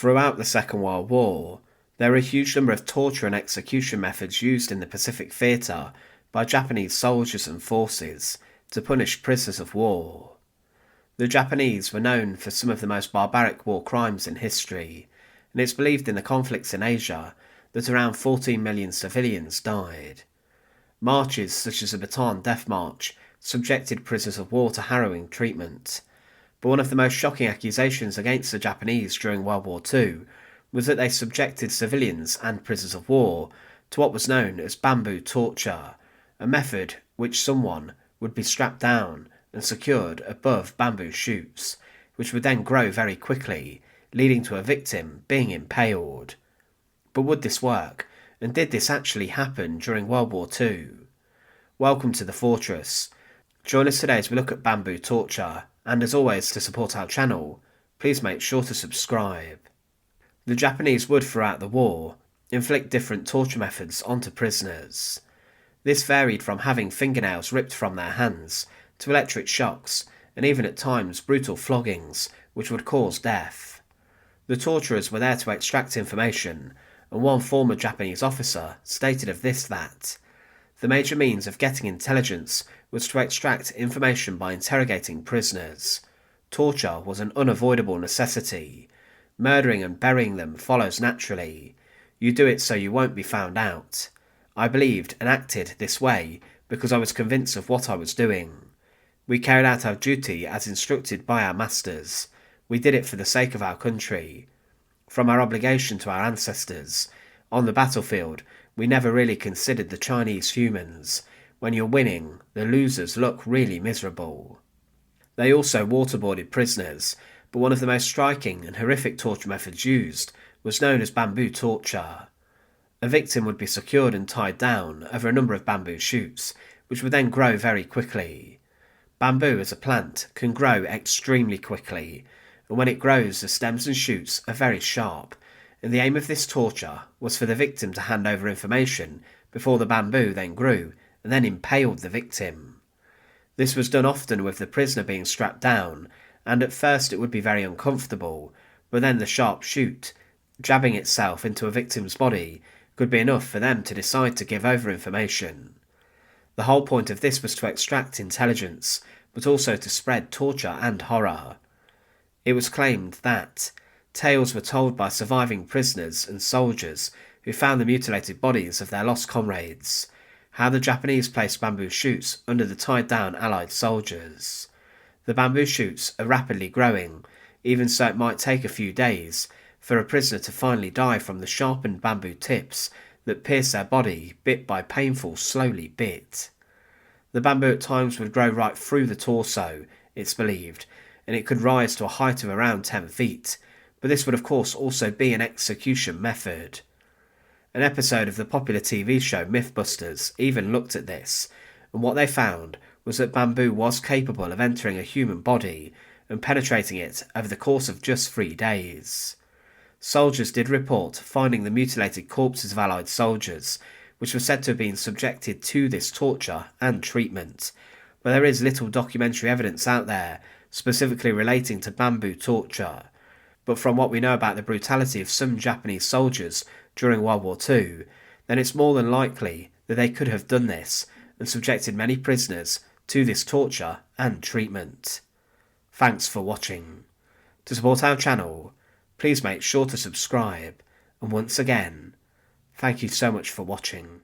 Throughout the Second World War, there were a huge number of torture and execution methods used in the Pacific Theatre by Japanese soldiers and forces to punish prisoners of war. The Japanese were known for some of the most barbaric war crimes in history, and it's believed in the conflicts in Asia that around 14 million civilians died. Marches such as the Bataan Death March subjected prisoners of war to harrowing treatment, but one of the most shocking accusations against the Japanese during World War II was that they subjected civilians and prisoners of war to what was known as bamboo torture, a method which someone would be strapped down and secured above bamboo shoots, which would then grow very quickly, leading to a victim being impaled. But would this work, and did this actually happen during World War II? Welcome to the Fortress. Join us today as we look at bamboo torture, and as always, to support our channel, please make sure to subscribe. The Japanese would, throughout the war, inflict different torture methods onto prisoners. This varied from having fingernails ripped from their hands to electric shocks, and even at times brutal floggings, which would cause death. The torturers were there to extract information, and one former Japanese officer stated of this that the major means of getting intelligence was to extract information by interrogating prisoners. Torture was an unavoidable necessity. Murdering and burying them follows naturally. You do it so you won't be found out. I believed and acted this way because I was convinced of what I was doing. We carried out our duty as instructed by our masters. We did it for the sake of our country. From our obligation to our ancestors. On the battlefield, we never really considered the Chinese humans. When you're winning, the losers look really miserable. They also waterboarded prisoners, but one of the most striking and horrific torture methods used was known as bamboo torture. A victim would be secured and tied down over a number of bamboo shoots, which would then grow very quickly. Bamboo as a plant can grow extremely quickly, and when it grows the stems and shoots are very sharp, and the aim of this torture was for the victim to hand over information before the bamboo then grew and then impaled the victim. This was done often with the prisoner being strapped down, and at first it would be very uncomfortable, but then the sharp shoot, jabbing itself into a victim's body, could be enough for them to decide to give over information. The whole point of this was to extract intelligence, but also to spread torture and horror. It was claimed that tales were told by surviving prisoners and soldiers who found the mutilated bodies of their lost comrades, how the Japanese placed bamboo shoots under the tied down Allied soldiers. The bamboo shoots are rapidly growing, even so it might take a few days for a prisoner to finally die from the sharpened bamboo tips that pierce their body bit by painful slowly bit. The bamboo at times would grow right through the torso, it's believed, and it could rise to a height of around 10 feet, but this would of course also be an execution method. An episode of the popular TV show Mythbusters even looked at this, and what they found was that bamboo was capable of entering a human body and penetrating it over the course of just 3 days. Soldiers did report finding the mutilated corpses of Allied soldiers, which were said to have been subjected to this torture and treatment, but there is little documentary evidence out there specifically relating to bamboo torture. But from what we know about the brutality of some Japanese soldiers during World War II, then it's more than likely that they could have done this and subjected many prisoners to this torture and treatment. Thanks for watching. To support our channel, please make sure to subscribe, and once again, thank you so much for watching.